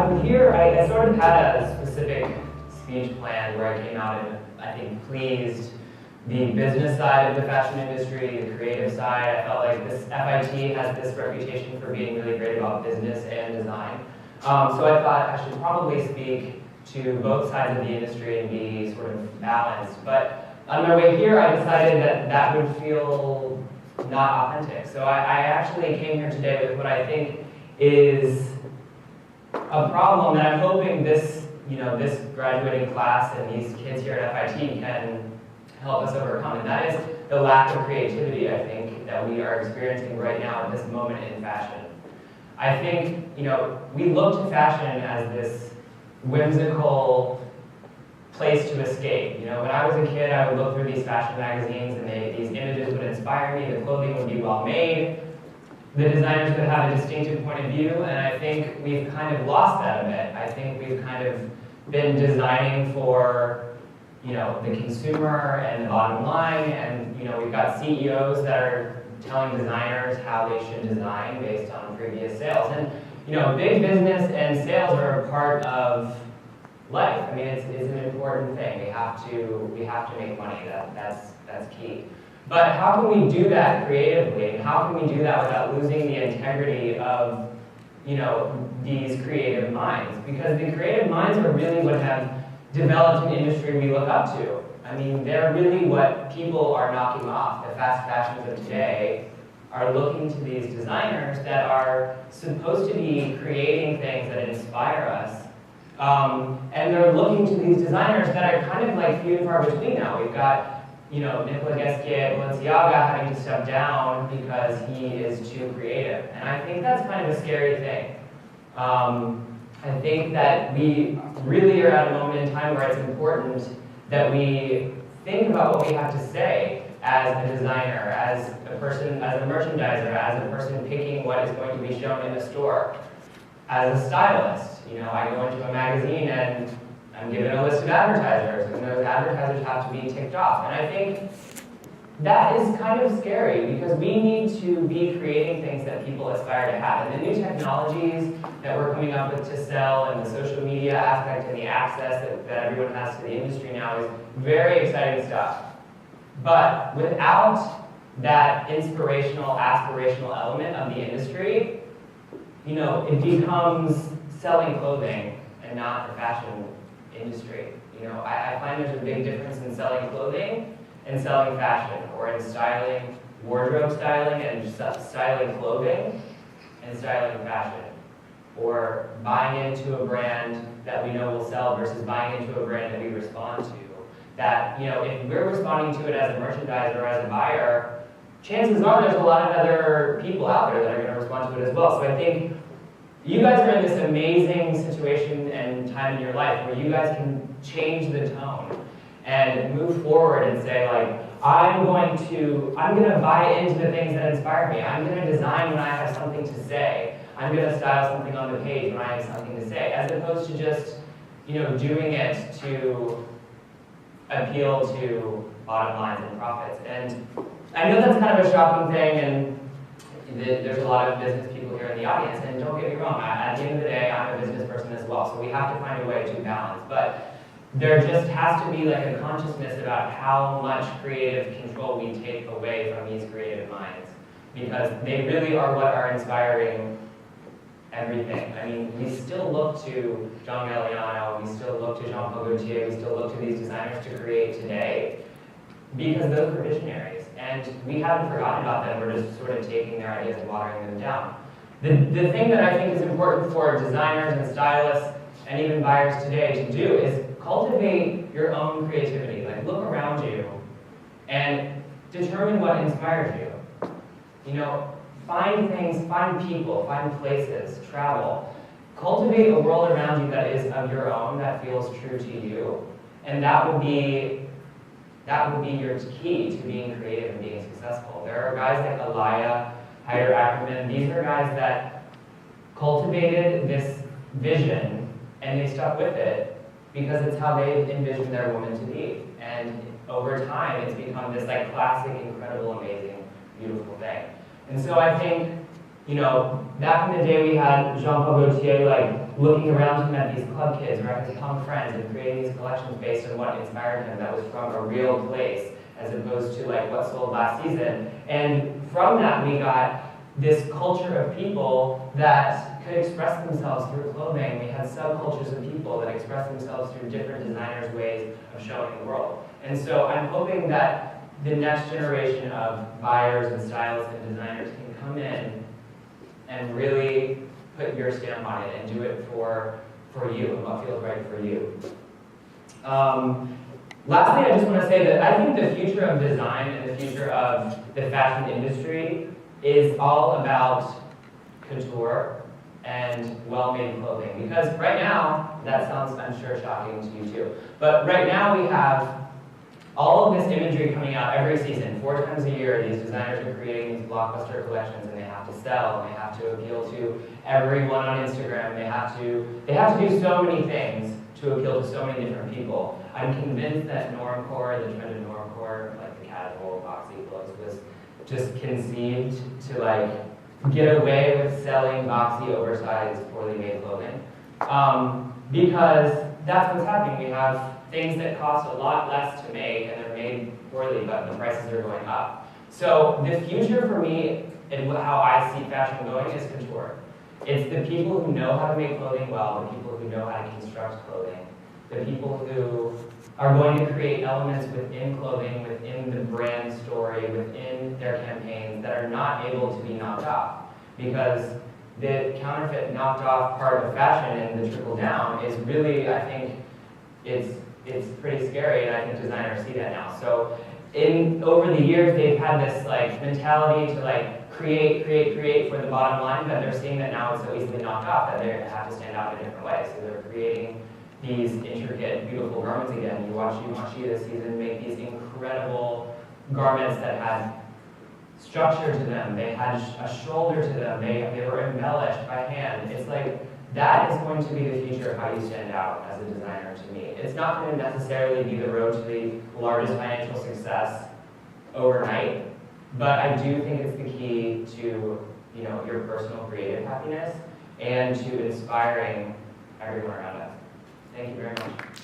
I'm here, I sort of had a specific speech plan where I came out and I think pleased the business side of the fashion industry, the creative side. I felt like this FIT has this reputation for being really great about business and design. So I thought I should probably speak to both sides of the industry and be sort of balanced. But on my way here, I decided that that would feel not authentic. So I actually came here today with what I think is a problem that I'm hoping this, this graduating class and these kids here at FIT can help us overcome, and that is the lack of creativity, I think, that we are experiencing right now at this moment in fashion. I think, we look to fashion as this whimsical place to escape. When I was a kid, I would look through these fashion magazines and these images would inspire me, the clothing would be well made, the designers would have a distinctive point of view, and I think we've kind of lost that a bit. I think we've kind of been designing for the consumer and the bottom line, and we've got CEOs that are telling designers how they should design based on previous sales. And big business and sales are a part of life. I mean, it's an important thing. We have to make money. That's key. But how can we do that creatively, and how can we do that without losing the integrity of these creative minds? Because the creative minds are really what have developed an industry we look up to. I mean, they're really what people are knocking off. The fast fashions of today are looking to these designers that are supposed to be creating things that inspire us. And they're looking to these designers that are kind of like few and far between now. We've got, Nicola Guesquier at Balenciaga having to step down because he is too creative. And I think that's kind of a scary thing. I think that we really are at a moment in time where it's important that we think about what we have to say as a designer, as a person, as a merchandiser, as a person picking what is going to be shown in the store. As a stylist, I go into a magazine and I'm given a list of advertisers, and those advertisers have to be ticked off. And I think that is kind of scary because we need to be creating things that people aspire to have. And the new technologies that we're coming up with to sell and the social media aspect and the access that everyone has to the industry now is very exciting stuff. But without that inspirational, aspirational element of the industry, it becomes selling clothing and not the fashion industry. I find there's a big difference in selling clothing and selling fashion, or in styling, wardrobe styling and styling clothing and styling fashion, or buying into a brand that we know will sell versus buying into a brand that we respond to. That, if we're responding to it as a merchandiser or as a buyer, chances are there's a lot of other people out there that are going to respond to it as well. So I think you guys are in this amazing situation and time in your life where you guys can change the tone and move forward and say, like, I'm going to buy into the things that inspire me. I'm going to design when I have something to say. I'm going to style something on the page when I have something to say, as opposed to just, doing it to appeal to bottom lines and profits. And I know that's kind of a shocking thing, and there's a lot of business people here in the audience, and don't get me wrong, at the end of the day, I'm a business person as well, so we have to find a way to balance. But there just has to be like a consciousness about how much creative control we take away from these creative minds, because they really are what are inspiring everything. I mean, we still look to John Galliano, we still look to Jean-Paul Gaultier, we still look to these designers to create today, because those were visionaries. And we haven't forgotten about them, we're just sort of taking their ideas and watering them down. The thing that I think is important for designers and stylists and even buyers today to do is cultivate your own creativity. Like, look around you and determine what inspires you. Find things, find people, find places, travel. Cultivate a world around you that is of your own, that feels true to you. And that would be your key to being creative and being successful. There are guys like Alaya, Hyder Ackerman. These are guys that cultivated this vision and they stuck with it because it's how they envisioned their woman to be. And over time, it's become this like classic, incredible, amazing, beautiful thing. And so I think you know, back in the day we had Jean-Paul Gaultier like looking around him at these club kids or at his punk friends and creating these collections based on what inspired him that was from a real place as opposed to like what sold last season. And from that we got this culture of people that could express themselves through clothing. We had subcultures of people that express themselves through different designers' ways of showing the world. And so I'm hoping that the next generation of buyers and stylists and designers can come in and really put your stamp on it and do it for you and what feels right for you. Lastly, I just want to say that I think the future of design and the future of the fashion industry is all about couture and well-made clothing. Because right now, that sounds, I'm sure, shocking to you too, but right now we have all of this imagery coming out every season. 4 times a year, these designers are creating these blockbuster collections, and they have to sell, and they have to appeal to everyone on Instagram. They have to do so many things to appeal to so many different people. I'm convinced that normcore, the trend of normcore, like the casual boxy clothes, was just conceived to like get away with selling boxy, oversized, poorly made clothing. Because that's what's happening. We have things that cost a lot less to make and they're made poorly, but the prices are going up. So the future for me and how I see fashion going is couture. It's the people who know how to make clothing well, the people who know how to construct clothing, the people who are going to create elements within clothing, within the brand story, within their campaigns that are not able to be knocked off. Because the counterfeit knocked off part of fashion and the trickle down is really, I think, it's pretty scary, and I think designers see that now. So over the years, they've had this like mentality to like create for the bottom line, but they're seeing that now it's so easily knocked off that they have to stand out in a different way. So they're creating these intricate, beautiful garments again. You watch Givenchy this season make these incredible garments that had structure to them. They had a shoulder to them. They were embellished by hand. It's like, that is going to be the future of how you stand out as a designer to me. It's not going to necessarily be the road to the largest financial success overnight, but I do think it's the key to, you know, your personal creative happiness and to inspiring everyone around us. Thank you very much.